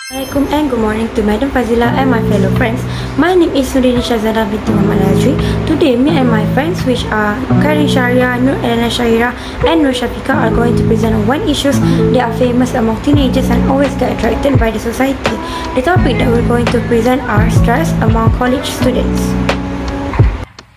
Assalamualaikum and good morning to Madam Fazila and my fellow friends. My name is Nurini Shazana binti Muhammad Nazri. Today, me and my friends, which are Karin Sharia, Nur Elena Shahira and Nur Shafika, are going to present on one issues that are famous among teenagers and always get attracted by the society. The topic that we're going to present are stress among college students.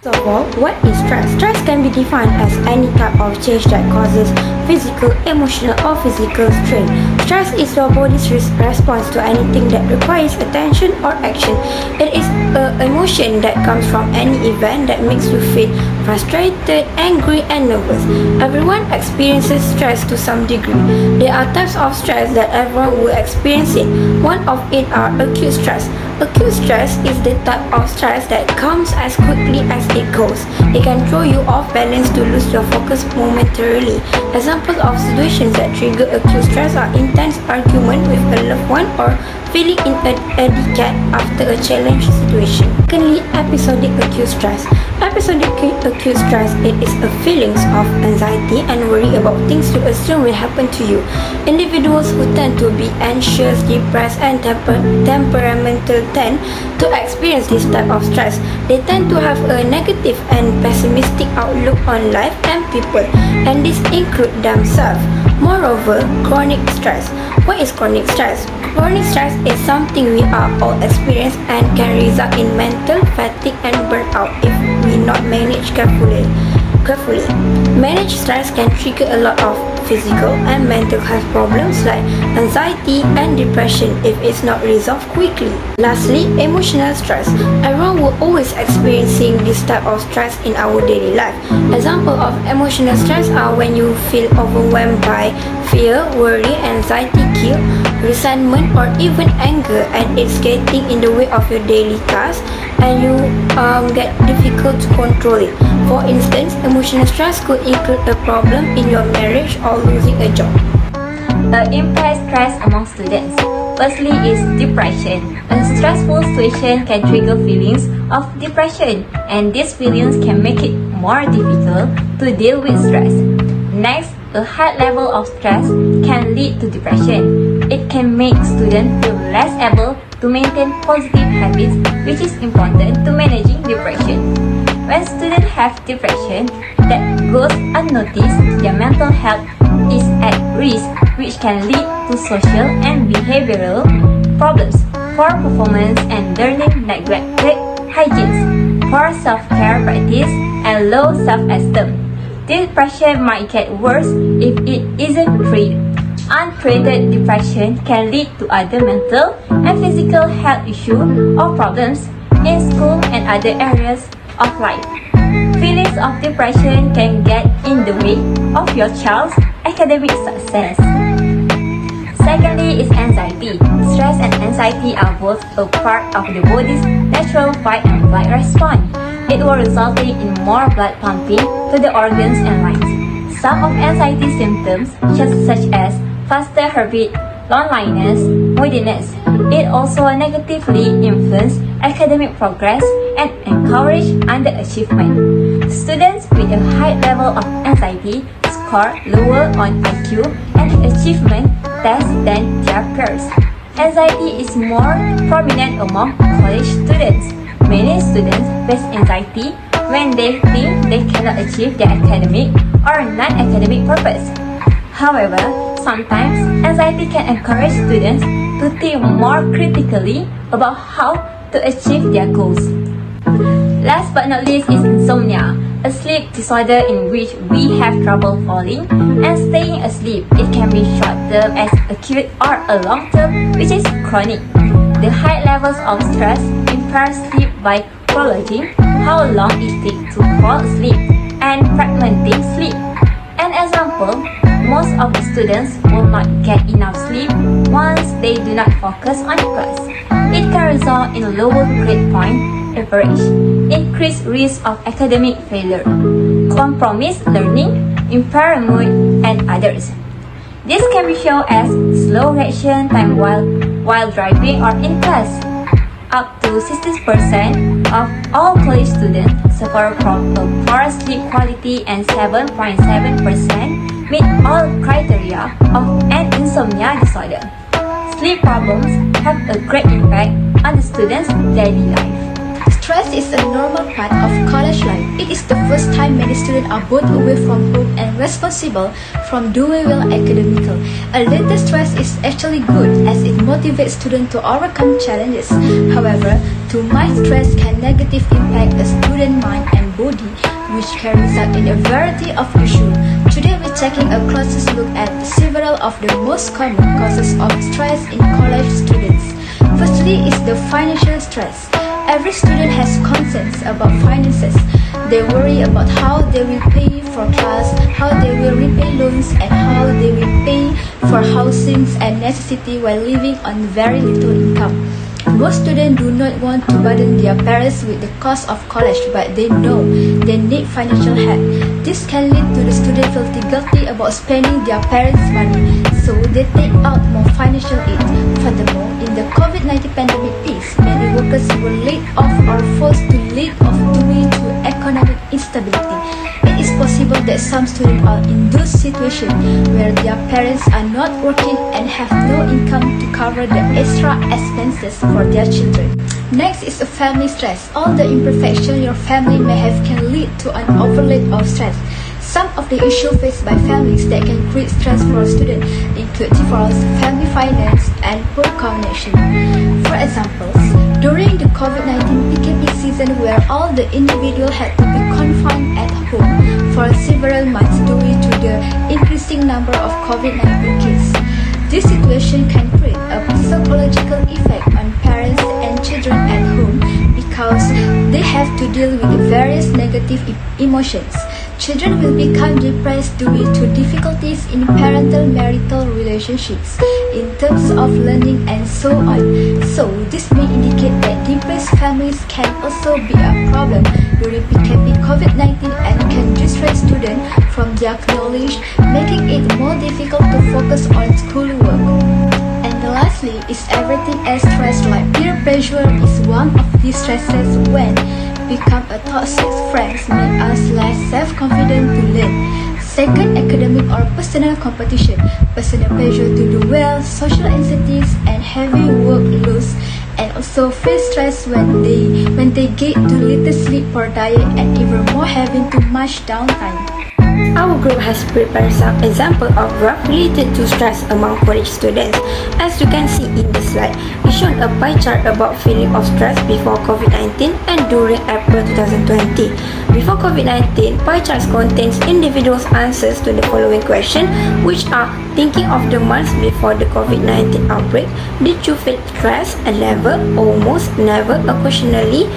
First of all, what is stress? Stress can be defined as any type of change that causes physical, emotional or physical strain. Stress is your body's response to anything that requires attention or action. It is an emotion that comes from any event that makes you feel frustrated, angry and nervous. Everyone experiences stress to some degree. There are types of stress that everyone will experience it. One of it are acute stress. Acute stress is the type of stress that comes as quickly as it goes. It can throw you off balance to lose your focus momentarily. Examples of situations that trigger acute stress are intense argument with a loved one or feeling inadequate after a challenge situation. Secondly, episodic acute stress. Episodic acute stress, it is a feelings of anxiety and worry about things you assume will happen to you. Individuals who tend to be anxious, depressed and temperamental tend to experience this type of stress. They tend to have a negative and pessimistic outlook on life and people, and this include themselves. Moreover, chronic stress. What is chronic stress? Chronic stress is something we are all experience and can result in mental fatigue and burnout if we not manage carefully. Managed stress can trigger a lot of physical and mental health problems like anxiety and depression if it's not resolved quickly. Lastly, emotional stress. Everyone will always experiencing this type of stress in our daily life. Example of emotional stress are when you feel overwhelmed by fear, worry, anxiety, guilt, resentment or even anger, and it's getting in the way of your daily tasks and you get difficult to control it. For instance, emotional stress could include a problem in your marriage or losing a job. Impact stress among students. Firstly is depression. A stressful situation can trigger feelings of depression, and these feelings can make it more difficult to deal with stress. Next, a high level of stress can lead to depression. It can make students feel less able to maintain positive habits, which is important to managing depression. When students have depression that goes unnoticed, their mental health is at risk, which can lead to social and behavioral problems, poor performance and learning, neglected hygiene, poor self-care practice, and low self-esteem. Depression might get worse if it isn't treated. Untreated depression can lead to other mental and physical health issues or problems in school and other areas of life. Feelings of depression can get in the way of your child's academic success. Secondly is anxiety. Stress and anxiety are both a part of the body's natural fight and flight response. It will result in more blood pumping to the organs and lungs. Some of anxiety symptoms such as faster heartbeat, loneliness, moodiness. It also negatively influences academic progress and encourage underachievement. Students with a high level of anxiety score lower on IQ and achievement tests than their peers. Anxiety is more prominent among college students. Many students face anxiety when they think they cannot achieve their academic or non-academic purpose. However, sometimes anxiety can encourage students to think more critically about how to achieve their goals. Last but not least is insomnia, a sleep disorder in which we have trouble falling and staying asleep. It can be short-term as acute or a long-term, which is chronic. The high levels of stress impair sleep by prolonging how long it takes to fall asleep and fragmenting sleep. An example, most of the students will not get enough sleep once they do not focus on class. It can result in lower grade point average, increased risk of academic failure, compromised learning, impaired mood, and others. This can be shown as slow reaction time while driving or in class. Up to 60% of all college students suffer from a poor sleep quality and 7.7% meet all criteria of an insomnia disorder. sleep problems have a great impact on the students' daily life. Stress is a normal part of college life. It is the first time many students are both away from home and responsible from doing well academically. A little stress is actually good as it motivates students to overcome challenges. However, too much stress can negatively impact a student's mind and body, which can result in a variety of issues. Today we're taking a closer look at several of the most common causes of stress in college students. Firstly is the financial stress. Every student has concerns about finances. They worry about how they will pay for class, how they will repay loans, and how they will pay for housing and necessity while living on very little income. Most students do not want to burden their parents with the cost of college, but they know they need financial help. This can lead to the student feeling guilty about spending their parents' money, so they take out more financial aid. Furthermore, in the COVID-19 pandemic phase, many workers were laid off or forced to lay off due to economic instability. It is possible that some students are in those situations where their parents are not working and have no income to cover the extra expenses for their children. Next is a family stress. All the imperfections your family may have can lead to an overload of stress. Some of the issues faced by families that can create stress for students include divorce, family finance, and poor connection. For example, during the COVID-19 PKP season where all the individuals had to be confined at home for several months due to the increasing number of COVID-19 cases. This situation can create a psychological effect on parents and children at home because they have to deal with various negative emotions. Children will become depressed due to difficulties in parental-marital relationships, in terms of learning and so on. So, this may indicate that depressed families can also be a problem during PKP COVID-19 and can distract students from their knowledge, making it more difficult to focus on schoolwork. And lastly is everything else stress like peer pressure is one of these stresses when become a toxic friends make us less self-confident to learn. Second, academic or personal competition, personal pressure to do well, social anxieties, and heavy workloads, and also feel stress when they get too little sleep or diet, and even more having too much downtime. Our group has prepared some examples of graph related to stress among college students. As you can see in the slide, we shown a pie chart about feeling of stress before COVID-19 and during April 2020. Before COVID-19, pie charts contains individuals' answers to the following question, which are: thinking of the months before the COVID-19 outbreak, did you feel stress? A level, almost, never, occasionally,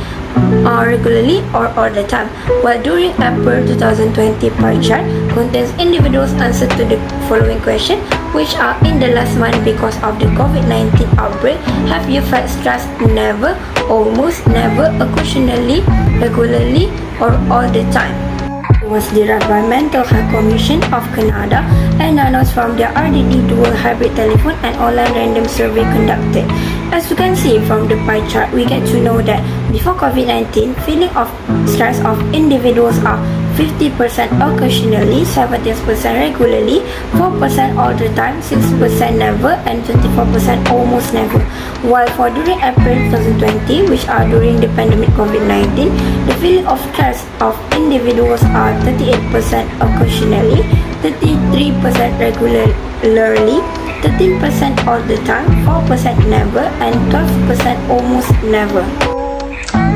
regularly, or all the time. While during April 2020 pie chart contains individuals' answer to the following question, which are: in the last month because of the COVID-19 outbreak, have you felt stressed? Never, almost, never, occasionally, regularly, or all the time. It was derived by Mental Health Commission of Canada and announced from their RDD dual hybrid telephone and online random survey conducted. As you can see from the pie chart, we get to know that before COVID-19, feeling of stress of individuals are 50% occasionally, 70% regularly, 4% all the time, 6% never, and 24% almost never. While for during April 2020, which are during the pandemic COVID-19, the feeling of stress of individuals are 38% occasionally, 33% regularly, 13% all the time, 4% never, and 12% almost never.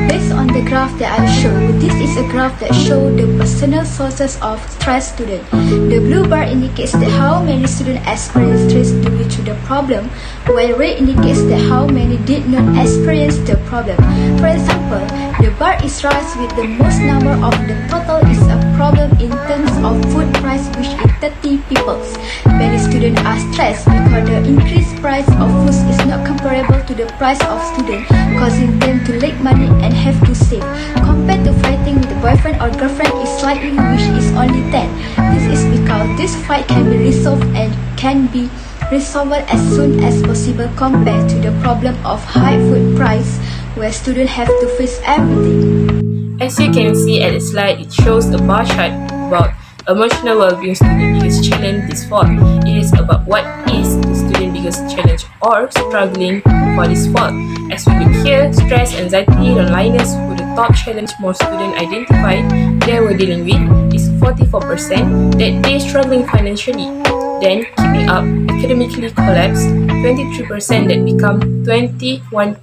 Based on the graph that I showed, this is a graph that shows the personal sources of stress students. The blue bar indicates that how many students experience stress due to the problem, while red indicates that how many did not experience the problem. For example, the bar is rise with the most number of the total is a problem in terms of food price, which is 30 people. Many students are stressed because the increased price of food is not comparable to the price of students, causing them to lack money and have to save. Compared to fighting with a boyfriend or girlfriend is slightly which is only 10. This is because this fight can be resolved and can be resolved as soon as possible compared to the problem of high food price where students have to face everything. As you can see at the slide, it shows a bar chart about emotional well-being student because challenge this fall. It is about what is the student biggest challenge or struggling for this fall. As we look here, stress, anxiety, loneliness were the top challenge most students identified they were dealing with is 44% that they struggling financially. Then keeping up academically collapsed 23% that become 21%.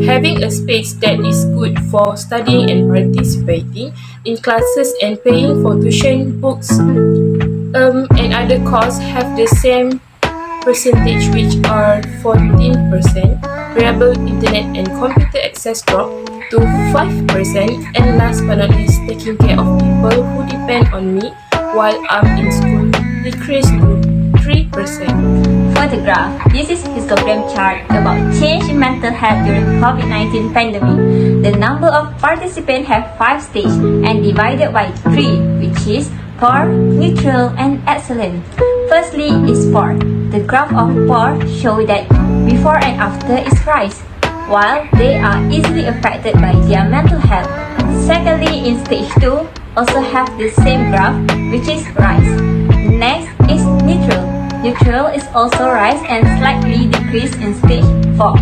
Having a space that is good for studying and participating in classes and paying for tuition, books, and other costs have the same percentage, which are 14%. Reliable internet and computer access dropped to 5%. And last but not least, taking care of people who depend on me while I'm in school decreased to 3%. Photograph. This is histogram chart about change in mental health during COVID-19 pandemic. The number of participants have 5 stages and divided by 3, which is poor, neutral, and excellent. Firstly is poor. The graph of poor show that before and after is rise, while they are easily affected by their mental health. Secondly, in stage 2, also have the same graph, which is rise. Next is neutral. Neutral is also rise and slightly decrease in stage 4.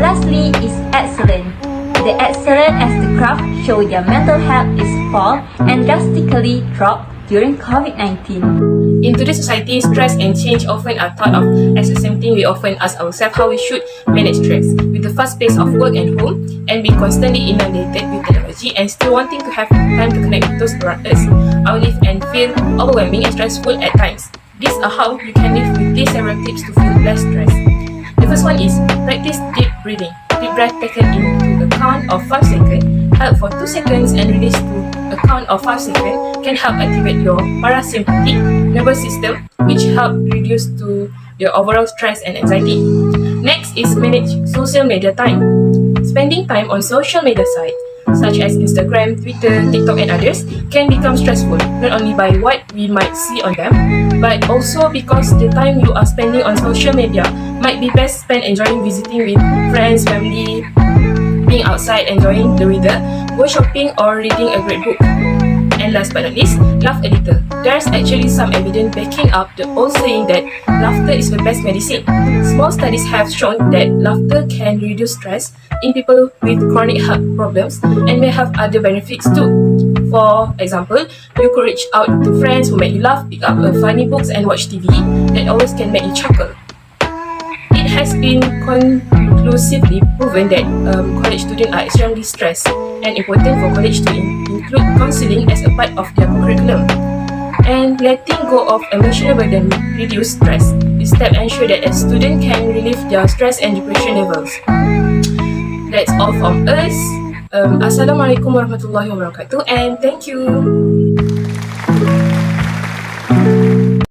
Lastly is excellent. The excellent as the graph show their mental health is fall and drastically drop during COVID-19. In today's society, stress and change often are thought of as the same thing. We often ask ourselves how we should manage stress. With the fast pace of work and home, and being constantly inundated with technology, and still wanting to have time to connect with those around us, our life and feel overwhelming and stressful at times. These are how you can live with these several tips to feel less stressed. The first one is practice deep breathing. Deep breath taken into a count of 5 seconds, held for 2 seconds and released to a count of 5 seconds can help activate your parasympathetic nervous system, which help reduce to your overall stress and anxiety. Next is manage social media time. Spending time on social media sites such as Instagram, Twitter, TikTok, and others can become stressful, not only by what we might see on them, but also because the time you are spending on social media might be best spent enjoying visiting with friends, family, being outside, enjoying the weather, go shopping, or reading a great book. And last but not least, laugh a little. There's actually some evidence backing up the old saying that laughter is the best medicine. Small studies have shown that laughter can reduce stress in people with chronic health problems and may have other benefits too. For example, you could reach out to friends who make you laugh, pick up a funny books, and watch TV that always can make you chuckle. It has been conclusively proven that college students are extremely stressed, and important for college to include counseling as a part of their curriculum. And letting go of emotional burden reduce stress. This step ensure that a student can relieve their stress and depression levels. That's all from us. Assalamualaikum warahmatullahi wabarakatuh, and thank you.